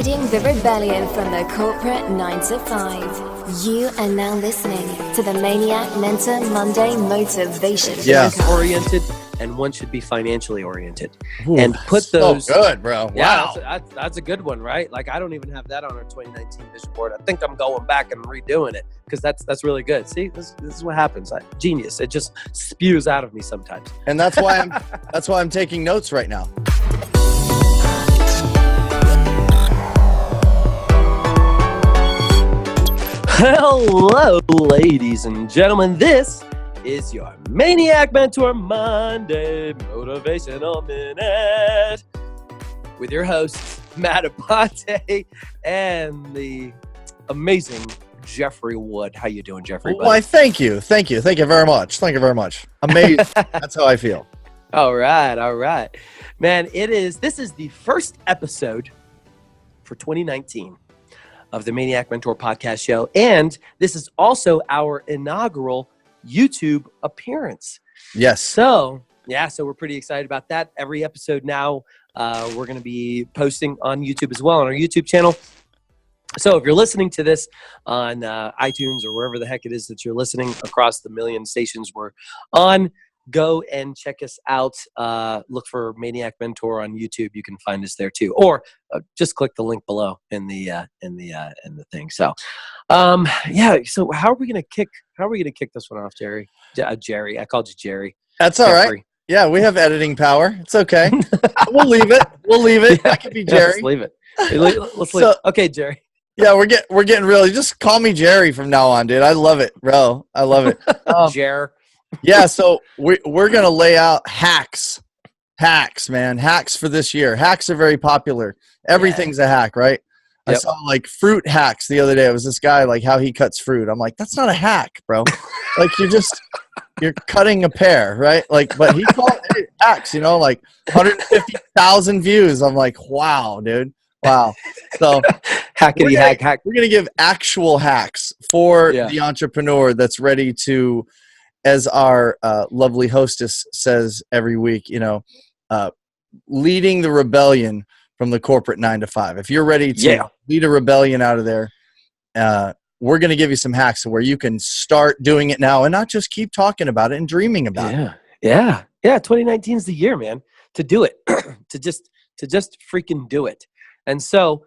Leading the rebellion from the corporate 9 to 5. You are now listening to the Maniac Mentor Monday Motivation. Yeah. Oriented, and one should be financially oriented. Ooh, and put those. So good, bro. Yeah, Wow. that's a good one, right? Like, I don't even have that on our 2019 vision board. I think I'm going back and redoing it because that's really good. See, this is what happens. Genius. It just spews out of me sometimes. And that's why I'm taking notes right now. Hello, ladies and gentlemen. This is your Maniac Mentor Monday Motivational Minute with your hosts, Matt Aponte and the amazing Jeffrey Wood. How you doing, Jeffrey? Why, thank you very much. Amazing. That's how I feel. All right, man. This is the first episode for 2019 of the Maniac Mentor podcast show, and this is also our inaugural YouTube appearance. Yes. So we're pretty excited about that. Every episode now, we're going to be posting on YouTube as well, on our YouTube channel. So if you're listening to this on iTunes or wherever the heck it is that you're listening across the million stations we're on, go and check us out. Look for Maniac Mentor on YouTube. You can find us there too, or just click the link below in the thing. So, So how are we gonna kick this one off, Jerry? Jerry, I called you Jerry. That's all Jeffrey. right. Yeah, we have editing power. It's okay. We'll leave it. Yeah. I could be Jerry. Let's leave it. Let's leave it. Okay, Jerry. Yeah, we're getting really. Just call me Jerry from now on, dude. I love it, bro. I love it. Jer. Yeah, so we're gonna lay out hacks, man, hacks for this year. Hacks are very popular. Everything's a hack, right? Yep. I saw like fruit hacks the other day. It was this guy, like how he cuts fruit. I'm like, that's not a hack, bro. Like you're cutting a pear, right? Like, but he called it hacks. Like 150,000 views. I'm like, wow, dude. Wow. So Hackety hack. We're gonna give actual hacks for the entrepreneur that's ready to, as our lovely hostess says every week, leading the rebellion from the corporate 9 to 5. If you're ready to lead a rebellion out of there, we're going to give you some hacks where you can start doing it now and not just keep talking about it and dreaming about it. Yeah. 2019 is the year, man, to do it, to just freaking do it. And so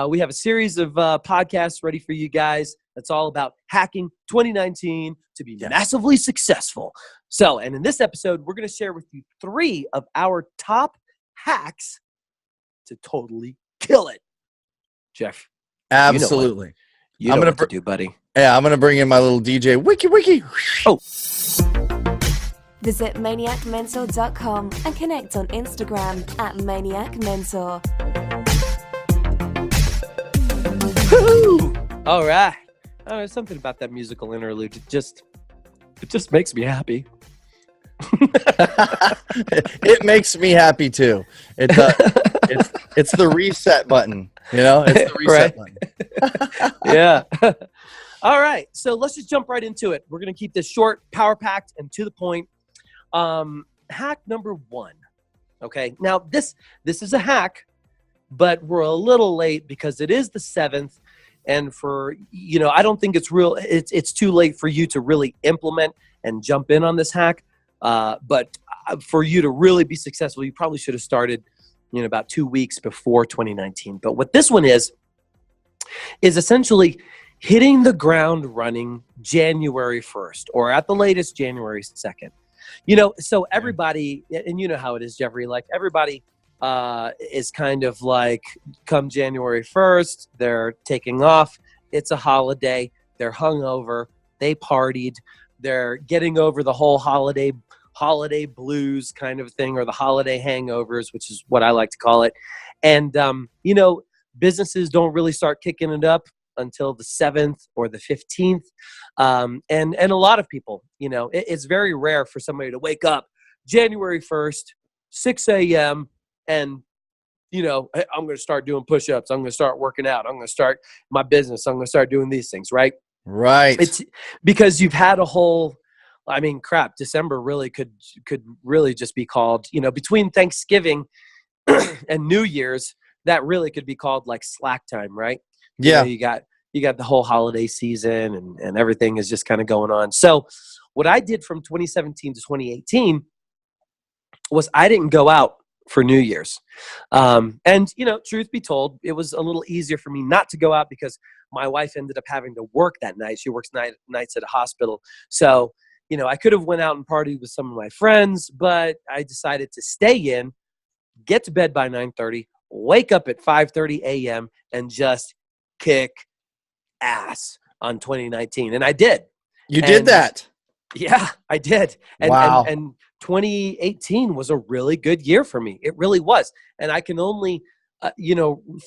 we have a series of podcasts ready for you guys. That's all about hacking 2019 to be massively successful. So, and in this episode, we're going to share with you 3 of our top hacks to totally kill it. Jeff. Absolutely. You know what to do, buddy. Yeah, I'm going to bring in my little DJ. Wiki. Oh. Visit maniacmentor.com and connect on Instagram at maniacmentor. Woo! All right. Oh, there's something about that musical interlude. It just makes me happy. It makes me happy too. It's the reset button. It's the reset button. Yeah. All right. So let's just jump right into it. We're going to keep this short, power-packed, and to the point. Hack number 1. Okay. Now this is a hack, but we're a little late because it is the 7th. And for, I don't think it's too late for you to really implement and jump in on this hack. But for you to really be successful, you probably should have started, about 2 weeks before 2019. But what this one is essentially hitting the ground running January 1st or at the latest January 2nd. So everybody, and you know how it is, Jeffrey, like everybody is kind of like come January 1st, they're taking off. It's a holiday. They're hungover. They partied. They're getting over the whole holiday blues kind of thing, or the holiday hangovers, which is what I like to call it. And, businesses don't really start kicking it up until the 7th or the 15th. And a lot of people, it's very rare for somebody to wake up January 1st, 6 a.m., and, hey, I'm going to start doing push-ups. I'm going to start working out. I'm going to start my business. I'm going to start doing these things, right? Right. It's because you've had a whole, December really could really just be called, between Thanksgiving and New Year's, that really could be called like slack time, right? Yeah. You got the whole holiday season and everything is just kind of going on. So what I did from 2017 to 2018 was I didn't go out for New Year's. And, truth be told, it was a little easier for me not to go out because my wife ended up having to work that night. She works nights at a hospital. So, I could have went out and partied with some of my friends, but I decided to stay in, get to bed by 9:30, wake up at 5:30 a.m. and just kick ass on 2019. And I did. You did that? Yeah, I did. Wow. And 2018 was a really good year for me. It really was. And I can only,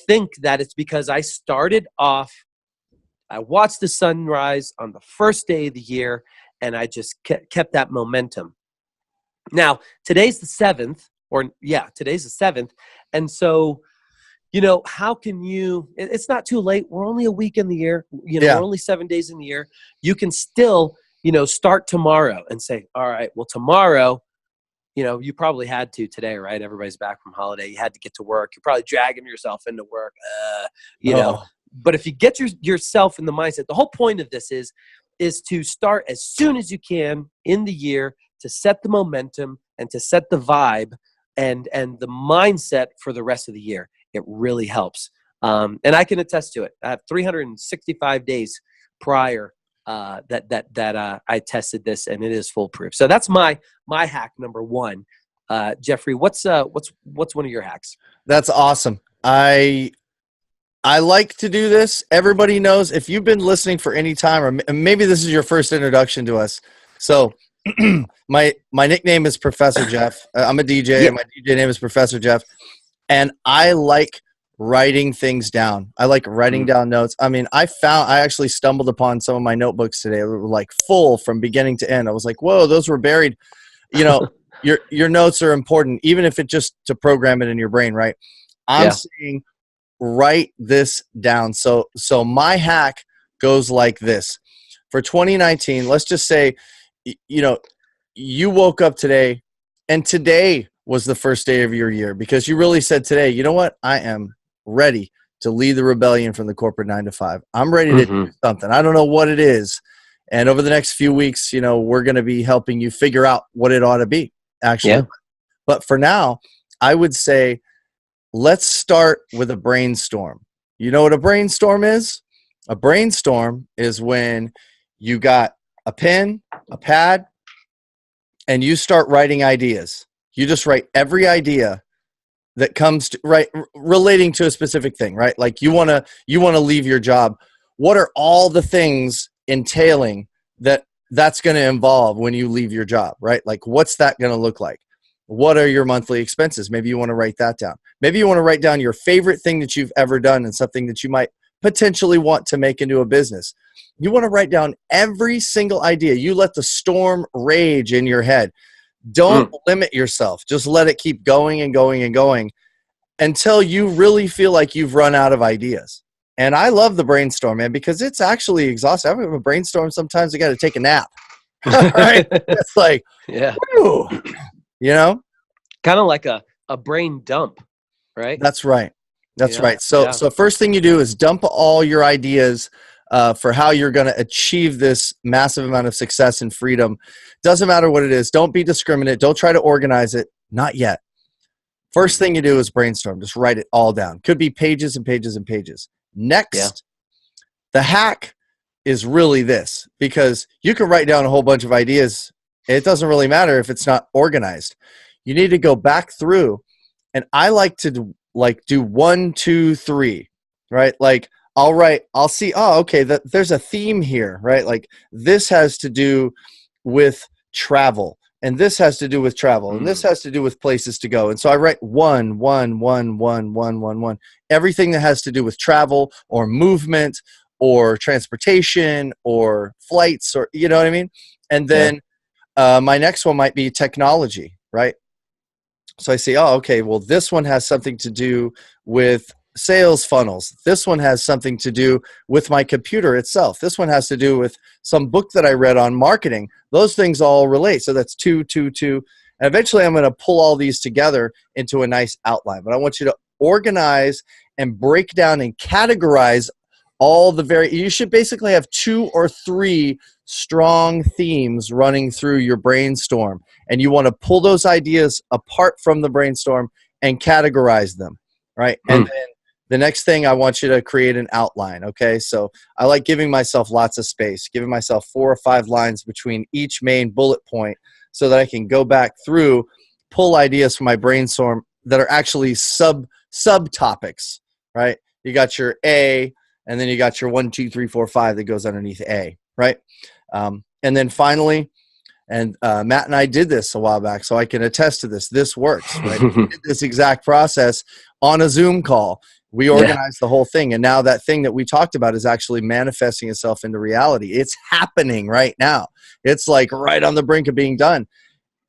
think that it's because I started off, I watched the sunrise on the first day of the year, and I just kept that momentum. Now, today's the 7th, today's the 7th. And so, how can you, it's not too late. We're only a week in the year, we're only 7 days in the year. You can still, start tomorrow and say, all right, well, tomorrow, you probably had to today, right? Everybody's back from holiday. You had to get to work. You're probably dragging yourself into work, But if you get yourself in the mindset, the whole point of this is to start as soon as you can in the year to set the momentum and to set the vibe and the mindset for the rest of the year. It really helps. And I can attest to it. I have 365 days prior that I tested this, and it is foolproof. So that's my hack number one. Jeffrey, what's one of your hacks? That's awesome. I like to do this. Everybody knows, if you've been listening for any time, or maybe this is your first introduction to us. So my nickname is Professor Jeff. I'm a DJ, and my DJ name is Professor Jeff. And I like writing things down. I like writing down notes. I mean, I actually stumbled upon some of my notebooks today. They were like full from beginning to end. I was like, whoa, those were buried. Your notes are important, even if it's just to program it in your brain, right? I'm saying write this down. So my hack goes like this. For 2019, let's just say, you woke up today, and today was the first day of your year because you really said today, you know what? I am ready to lead the rebellion from the corporate 9 to 5. I'm ready to do something. I don't know what it is. And over the next few weeks, we're going to be helping you figure out what it ought to be, actually. Yeah. But for now, I would say, let's start with a brainstorm. You know what a brainstorm is? A brainstorm is when you got a pen, a pad, and you start writing ideas. You just write every idea that comes to, right, relating to a specific thing, right? Like you want to leave your job. What are all the things entailing that's going to involve when you leave your job, right? Like what's that going to look like? What are your monthly expenses? Maybe you want to write that down. Maybe you want to write down your favorite thing that you've ever done and something that you might potentially want to make into a business. You want to write down every single idea. You let the storm rage in your head. Don't limit yourself. Just let it keep going and going and going until you really feel like you've run out of ideas. And I love the brainstorm, man, because it's actually exhausting. I have a brainstorm. Sometimes I got to take a nap. Right? It's like, whew, kind of like a brain dump, right? That's right. That's right. So first thing you do is dump all your ideas for how you're going to achieve this massive amount of success and freedom. Doesn't matter what it is. Don't be discriminate. Don't try to organize it. Not yet. First thing you do is brainstorm. Just write it all down. Could be pages and pages and pages. Next, the hack is really this, because you can write down a whole bunch of ideas. It doesn't really matter if it's not organized. You need to go back through, and I like to do 1, 2, 3, right? Like I'll see, okay, there's a theme here, right? Like this has to do with travel, and this has to do with travel, and this has to do with places to go. And so I write 1, 1, 1, 1, 1, 1, 1. Everything that has to do with travel or movement or transportation or flights, or you know what I mean? And then my next one might be technology, right? So I say, okay, well, this one has something to do with sales funnels. This one has something to do with my computer itself. This one has to do with some book that I read on marketing. Those things all relate. So that's 2, 2, 2. And eventually I'm going to pull all these together into a nice outline. But I want you to organize and break down and categorize all the you should basically have 2 or 3 strong themes running through your brainstorm, and you want to pull those ideas apart from the brainstorm and categorize them, right? And then the next thing, I want you to create an outline. Okay, so I like giving myself lots of space, giving myself 4 or 5 lines between each main bullet point, so that I can go back through, pull ideas from my brainstorm that are actually subtopics, right? You got your A, and then you got your 1, 2, 3, 4, 5 that goes underneath A, right? And then finally, and Matt and I did this a while back, so I can attest to this. This works, right? We did this exact process on a Zoom call. We organized the whole thing, and now that thing that we talked about is actually manifesting itself into reality. It's happening right now. It's like right on the brink of being done.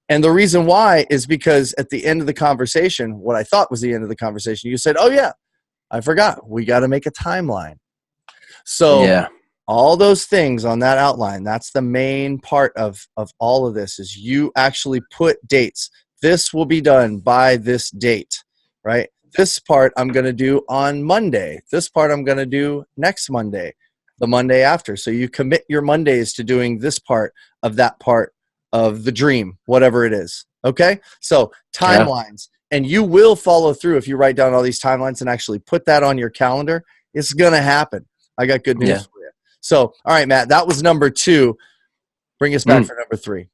And the reason why is because at the end of the conversation, what I thought was the end of the conversation, you said, "Oh yeah, I forgot. We got to make a timeline." So all those things on that outline, that's the main part of all of this, is you actually put dates. This will be done by this date, right? This part I'm going to do on Monday. This part I'm going to do next Monday, the Monday after. So you commit your Mondays to doing this part of that part of the dream, whatever it is. Okay? So timelines. And you will follow through if you write down all these timelines and actually put that on your calendar. It's going to happen. I got good news for you. So, all right, Matt, that was number 2. Bring us back for number 3.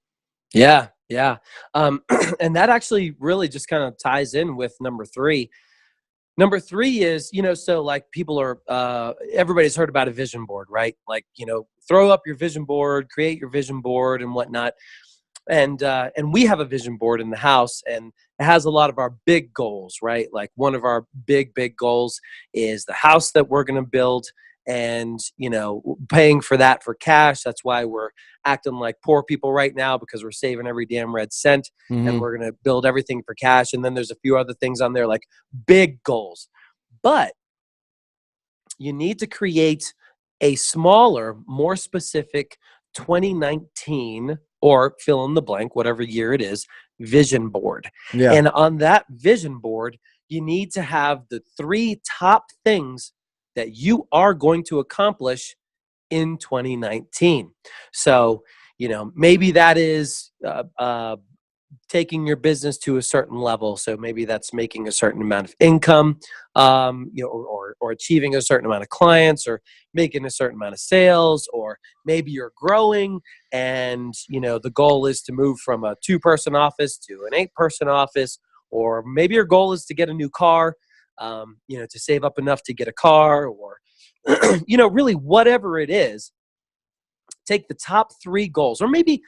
Yeah. And that actually really just kind of ties in with number 3. Number 3 is, so like people are, everybody's heard about a vision board, right? Like, throw up your vision board, create your vision board and whatnot. And we have a vision board in the house, and it has a lot of our big goals, right? Like one of our big goals is the house that we're going to build, and, paying for that for cash. That's why we're acting like poor people right now, because we're saving every damn red cent, and we're going to build everything for cash. And then there's a few other things on there, like big goals. But you need to create a smaller, more specific 2019 or fill in the blank, whatever year it is, vision board. Yeah. And on that vision board, you need to have the 3 top things that you are going to accomplish in 2019. So, maybe that is taking your business to a certain level. So maybe that's making a certain amount of income, or achieving a certain amount of clients, or making a certain amount of sales, or maybe you're growing and, the goal is to move from a 2-person office to an 8-person office, or maybe your goal is to get a new car, to save up enough to get a car, or, really whatever it is. Take the top 3 goals, or maybe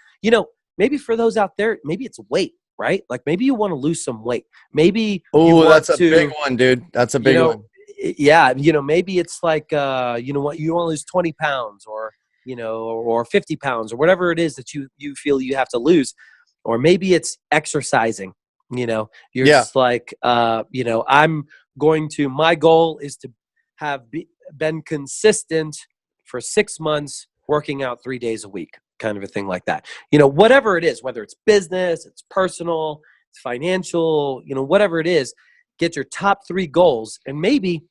for those out there, maybe it's weight, right? Like maybe you want to lose some weight. Maybe that's a big one, dude. That's a big one. Yeah, maybe it's like you want to lose 20 pounds, or or 50 pounds, or whatever it is that you feel you have to lose. Or maybe it's exercising. You're just like my goal is to have been consistent for 6 months, working out 3 days a week, kind of a thing like that. Whatever it is, whether it's business, it's personal, it's financial, whatever it is, get your top 3 goals. And maybe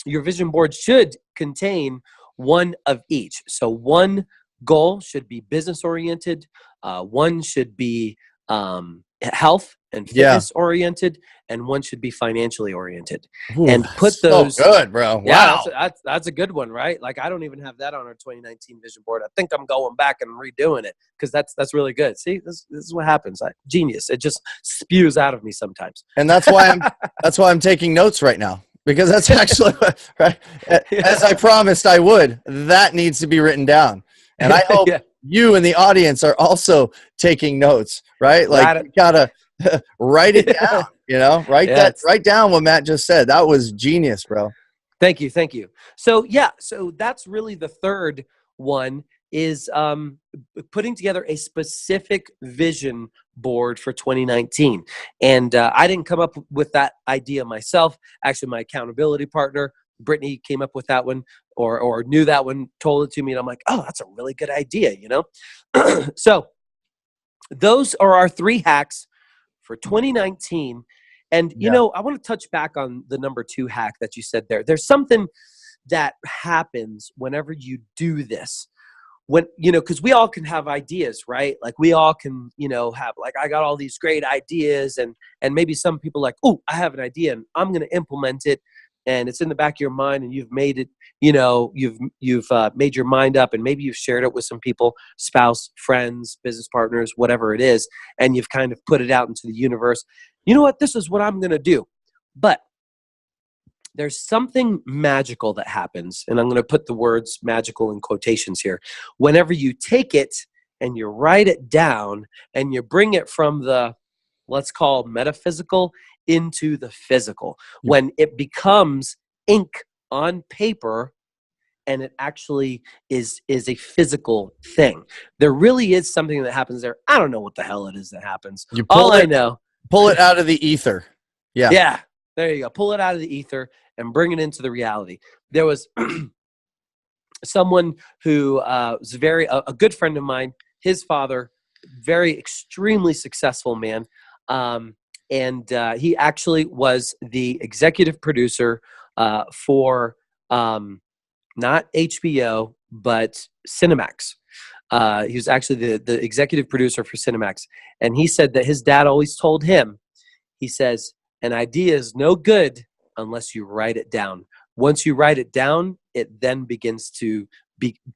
your vision board should contain one of each. So one goal should be business oriented. One should be health and fitness oriented, and one should be financially oriented. Ooh, and put those. So good, bro. Wow. Yeah, that's a good one, right? Like I don't even have that on our 2019 vision board. I think I'm going back and redoing it, because that's really good. See, this is what happens. Genius. It just spews out of me sometimes. And that's why I'm taking notes right now, because that's actually right. As I promised I would. That needs to be written down, and I hope you and the audience are also taking notes, right? Like you gotta write it down. Write down what Matt just said. That was genius, bro. Thank you. So so that's really the third one, is putting together a specific vision board for 2019. And I didn't come up with that idea myself. Actually, my accountability partner, Brittany, came up with that one, or knew that one, told it to me, and I'm like, oh, that's a really good idea, So those are our 3 hacks for 2019. And, you know, I want to touch back on the number 2 hack that you said there. There's something that happens whenever you do this. When, you know, because we all can have ideas, right? Like we all can, you know, have like, I got all these great ideas, and maybe some people like, oh, I have an idea and I'm going to implement it. And it's in the back of your mind, and you've made it, you know, you've made your mind up, and maybe you've shared it with some people, spouse, friends, business partners, whatever it is. And you've kind of put it out into the universe. You know what? This is what I'm going to do. But there's something magical that happens, and I'm going to put the words magical in quotations here. Whenever you take it and you write it down and you bring it from the, let's call metaphysical into the physical, when it becomes ink on paper and it actually is a physical thing. There really is something that happens there. I don't know what the hell it is that happens. I know. Pull it out of the ether. Yeah. Yeah. There you go. Pull it out of the ether and bring it into the reality. There was someone who was a good friend of mine. His father, very extremely successful man, and he actually was the executive producer for not HBO but Cinemax. He was actually the executive producer for Cinemax, and he said that his dad always told him, he says, an idea is no good unless you write it down. Once you write it down, it then begins to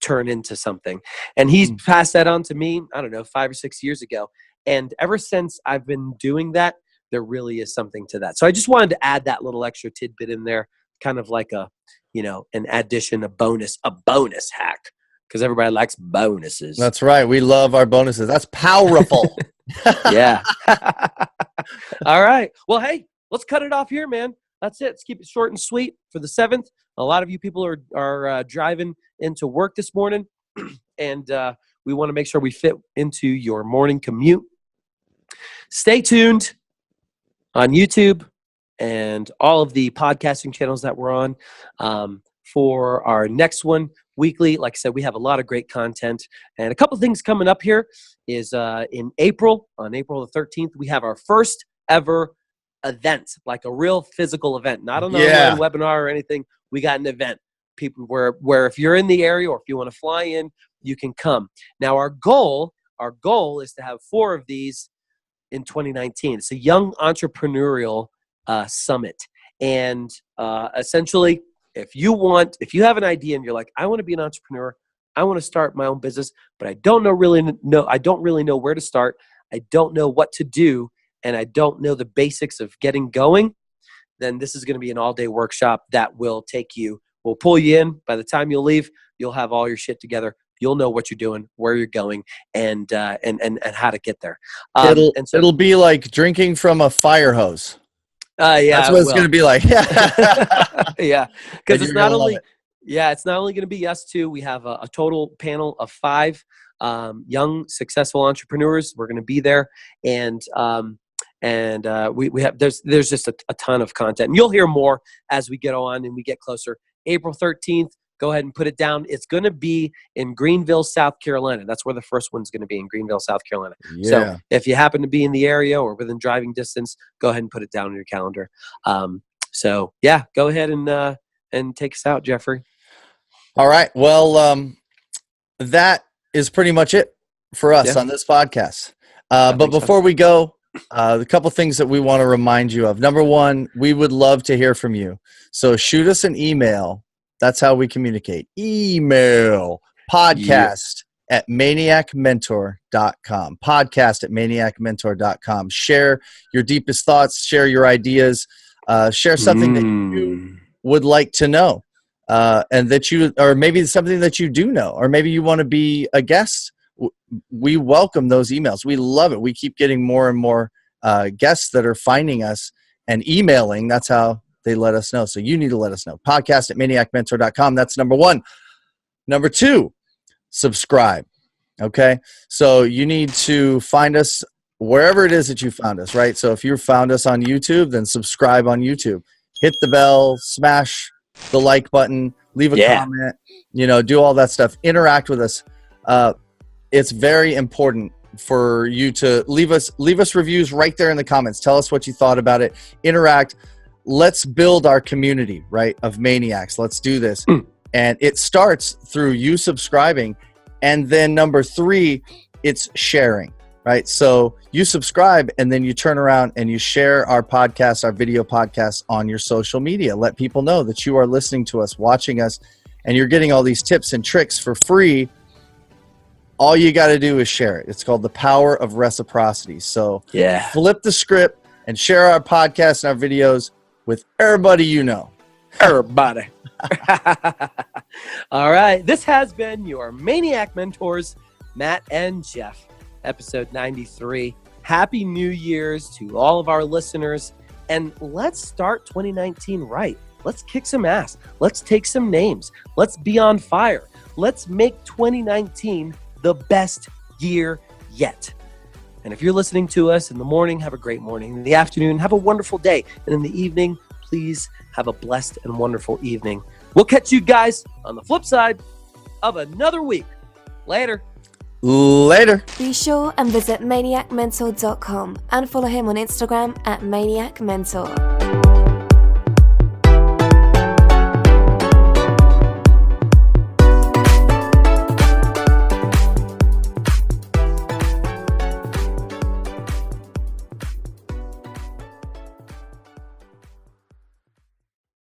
turn into something. And he's passed that on to me, I don't know, 5 or 6 years ago. And ever since I've been doing that, there really is something to that. So I just wanted to add that little extra tidbit in there, kind of like a, you know, an addition, a bonus hack, because everybody likes bonuses. That's right. We love our bonuses. That's powerful. Yeah. All right. Well, hey, let's cut it off here, man. That's it. Let's keep it short and sweet for the 7th. A lot of you people are driving into work this morning, and we want to make sure we fit into your morning commute. Stay tuned on YouTube and all of the podcasting channels that we're on for our next one weekly. Like I said, we have a lot of great content, and a couple things coming up here is in April, on April the 13th, we have our first ever event, like a real physical event, not an online webinar or anything. We got an event, people where if you're in the area or if you want to fly in, you can come. Now our goal is to have 4 of these in 2019. It's a young entrepreneurial summit, and essentially, if you have an idea and you're like, I want to be an entrepreneur, I want to start my own business, but I don't really know where to start. I don't know what to do, and I don't know the basics of getting going, then this is going to be an all-day workshop that will pull you in. By the time you'll leave, you'll have all your shit together. You'll know what you're doing, where you're going, and how to get there. It'll be like drinking from a fire hose. Yeah, that's what it's going to be like. Yeah, because it's not only going to be us two. We have a total panel of 5 young, successful entrepreneurs. We're going to be there, and we have there's just a ton of content, and you'll hear more as we get on and we get closer. April 13th. Go ahead and put it down. It's going to be in Greenville, South Carolina. That's where the first one's going to be, in Greenville, South Carolina. Yeah. So if you happen to be in the area or within driving distance, go ahead and put it down on your calendar. So yeah, go ahead and take us out, Jeffrey. All right. Well, that is pretty much it for us on this podcast. But before we go, a couple things that we want to remind you of. Number one, we would love to hear from you. So shoot us an email. That's how we communicate. Email podcast at maniacmentor.com. Podcast at maniacmentor.com. Share your deepest thoughts. Share your ideas. Share something that you would like to know. And that or maybe something that you do know, or maybe you want to be a guest. We welcome those emails. We love it. We keep getting more and more guests that are finding us and emailing. That's how they let us know. So you need to let us know. Podcast at maniacmentor.com. That's number one. Number two, subscribe. Okay. So you need to find us wherever it is that you found us, right? So if you found us on YouTube, then subscribe on YouTube. Hit the bell, smash the like button, leave a comment, do all that stuff. Interact with us. It's very important for you to leave us reviews right there in the comments. Tell us what you thought about it. Interact. Let's build our community, right, of maniacs. Let's do this. And it starts through you subscribing. And then number 3, it's sharing, right? So you subscribe and then you turn around and you share our podcast, our video podcast on your social media. Let people know that you are listening to us, watching us, and you're getting all these tips and tricks for free. All you got to do is share it. It's called the power of reciprocity. So flip the script and share our podcast and our videos with everybody you know. Everybody. All right. This has been your Maniac Mentors, Matt and Jeff, episode 93. Happy New Year's to all of our listeners. And let's start 2019 right. Let's kick some ass. Let's take some names. Let's be on fire. Let's make 2019 the best year yet. And if you're listening to us in the morning, have a great morning. In the afternoon, have a wonderful day. And in the evening, please have a blessed and wonderful evening. We'll catch you guys on the flip side of another week. Later. Be sure and visit maniacmentor.com and follow him on Instagram at maniacmentor.